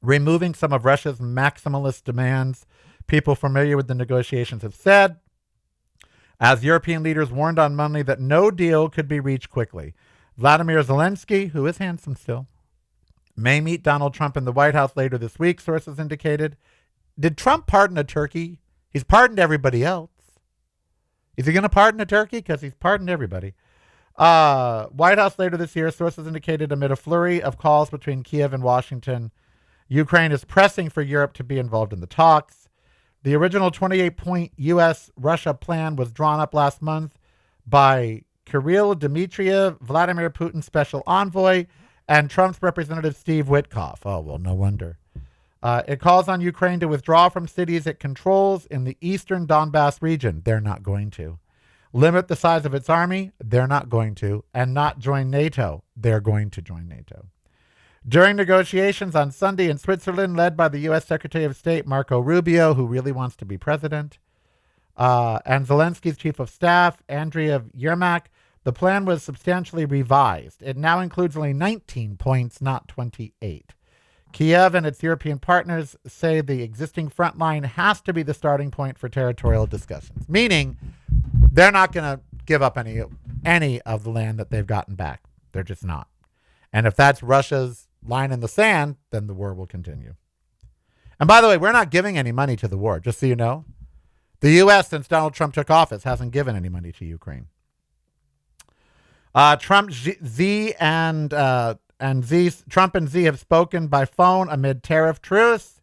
removing some of Russia's maximalist demands. People familiar with the negotiations have said, as European leaders warned on Monday that no deal could be reached quickly. Vladimir Zelensky, who is handsome still, may meet Donald Trump in the White House later this week, sources indicated. Did Trump pardon a turkey? He's pardoned everybody else. Is he going to pardon a turkey? Because he's pardoned everybody. White House later this year, sources indicated amid a flurry of calls between Kiev and Washington, Ukraine is pressing for Europe to be involved in the talks. The original 28-point U.S.-Russia plan was drawn up last month by Kirill Dmitriev, Vladimir Putin's special envoy, and Trump's representative Steve Witkoff. Oh, well, no wonder. It calls on Ukraine to withdraw from cities it controls in the eastern Donbass region. They're not going to. Limit the size of its army. They're not going to. And not join NATO. They're going to join NATO. During negotiations on Sunday in Switzerland, led by the U.S. Secretary of State Marco Rubio, who really wants to be president, and Zelensky's chief of staff, Andriy Yermak, the plan was substantially revised. It now includes only 19 points, not 28. Kiev and its European partners say the existing front line has to be the starting point for territorial discussions, meaning they're not going to give up any of the land that they've gotten back. They're just not. And if that's Russia's line in the sand, then the war will continue. And by the way, we're not giving any money to the war, just so you know. The U.S., since Donald Trump took office, hasn't given any money to Ukraine. Trump and Z have spoken by phone amid tariff truce.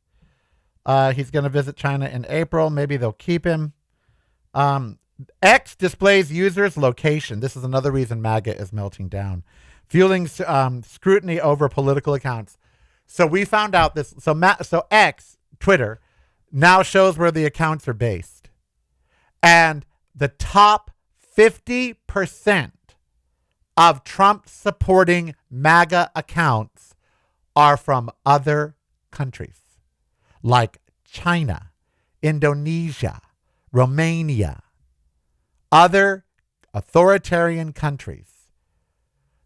He's going to visit China in April. Maybe they'll keep him. X displays users' location. This is another reason MAGA is melting down, fueling scrutiny over political accounts. So we found out this. So X, Twitter, now shows where the accounts are based. And the top 50% of Trump supporting MAGA accounts are from other countries like China, Indonesia, Romania, other authoritarian countries.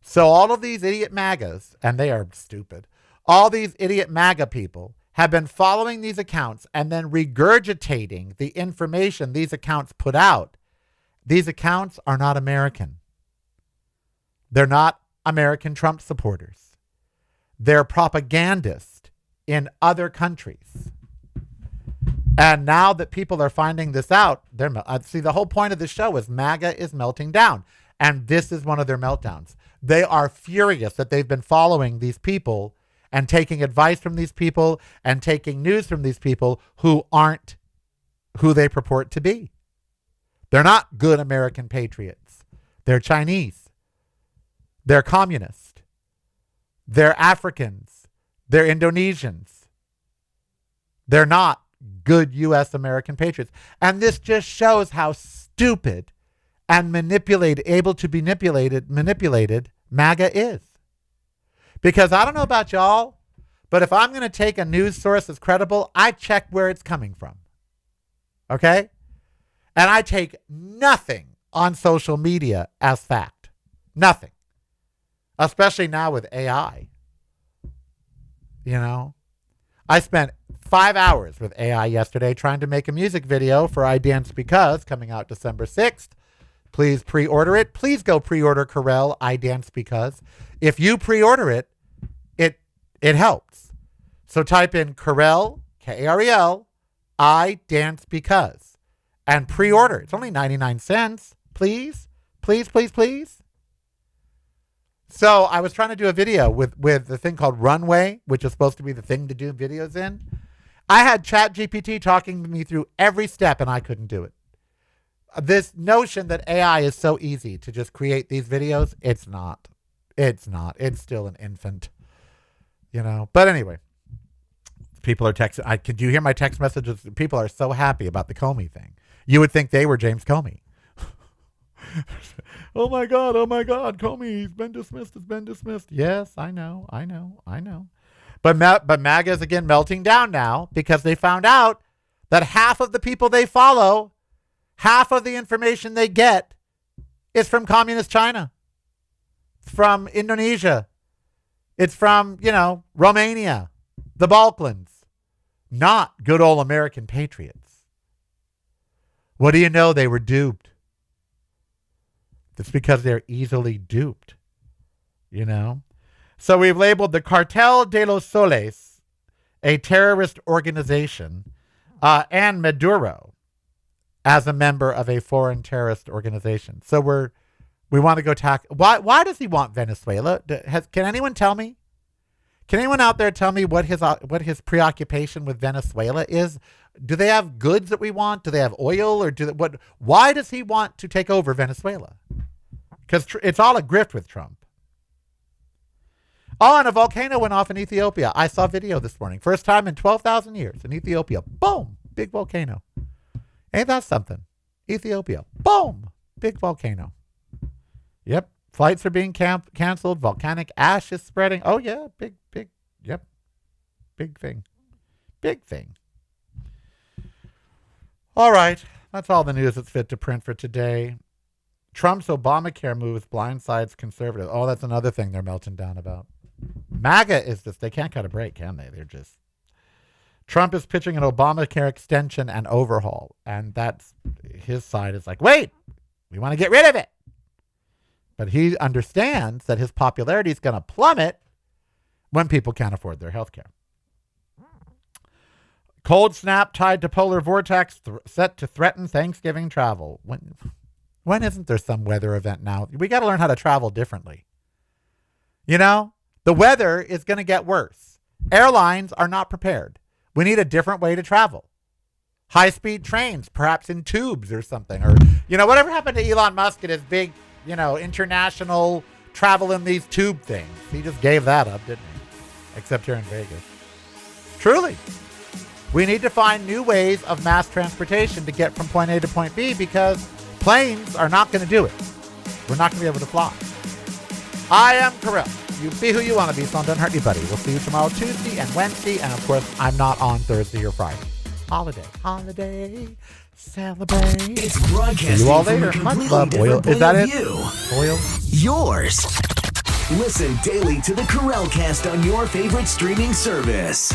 So all of these idiot MAGAs, and they are stupid, all these idiot MAGA people have been following these accounts and then regurgitating the information these accounts put out, these accounts are not American. They're not American Trump supporters. They're propagandists in other countries. And now that people are finding this out, see, the whole point of the show is MAGA is melting down. And this is one of their meltdowns. They are furious that they've been following these people and taking advice from these people and taking news from these people who aren't who they purport to be. They're not good American patriots. They're Chinese. They're communist. They're Africans. They're Indonesians. They're not good U.S. American patriots. And this just shows how stupid and able to be manipulated MAGA is. Because I don't know about y'all, but if I'm going to take a news source as credible, I check where it's coming from. Okay? And I take nothing on social media as fact. Nothing. Especially now with AI. You know? I spent 5 hours with AI yesterday trying to make a music video for I Dance Because, coming out December 6th. Please pre-order it. Please go pre-order Karel, I Dance Because. If you pre-order it, it helps. So type in Karel, Karel, I Dance Because, and pre-order. It's only 99 cents. Please, please, please, please. So I was trying to do a video with the thing called Runway, which is supposed to be the thing to do videos in. I had ChatGPT talking to me through every step, and I couldn't do it. This notion that AI is so easy to just create these videos, it's not. It's not. It's still an infant, you know. But anyway, people are texting. Do you hear my text messages? People are so happy about the Comey thing. You would think they were James Comey. Oh my God, Comey, he's been dismissed. Yes, I know. But MAGA is again melting down now because they found out that half of the people they follow, half of the information they get is from communist China. It's from Indonesia. It's from, Romania, the Balkans. Not good old American patriots. What do you know? They were duped. It's because they're easily duped, So we've labeled the Cartel de los Soles a terrorist organization and Maduro as a member of a foreign terrorist organization. So we want to go why does he want Venezuela? Can anyone tell me? Can anyone out there tell me what his preoccupation with Venezuela is? Do they have goods that we want? Do they have oil or why does he want to take over Venezuela? Because it's all a grift with Trump. Oh, and a volcano went off in Ethiopia. I saw video this morning. First time in 12,000 years in Ethiopia. Boom. Big volcano. Ain't that something? Ethiopia. Boom. Big volcano. Yep. Flights are being canceled. Volcanic ash is spreading. Oh, yeah. Big. Yep. Big thing. All right. That's all the news that's fit to print for today. Trump's Obamacare moves blindsides conservatives. Oh, that's another thing they're melting down about. MAGA is this. They can't cut a break, can they? Trump is pitching an Obamacare extension and overhaul. And that's his side is like, wait, we want to get rid of it. But he understands that his popularity is going to plummet when people can't afford their health care. Cold snap tied to polar vortex set to threaten Thanksgiving travel. When isn't there some weather event now? We got to learn how to travel differently. The weather is going to get worse. Airlines are not prepared. We need a different way to travel. High-speed trains, perhaps in tubes or something. Or, whatever happened to Elon Musk and his big, international travel in these tube things. He just gave that up, didn't he? Except here in Vegas. Truly. We need to find new ways of mass transportation to get from point A to point B because planes are not going to do it. We're not going to be able to fly. I am Karel. You be who you want to be, so don't hurt anybody. We'll see you tomorrow, Tuesday and Wednesday. And, of course, I'm not on Thursday or Friday. Holiday, celebrate. It's broadcasting see you all from later. a completely Much love. different Oil. point Is that of it? view. Oil. Yours. Listen daily to the Karel Cast on your favorite streaming service.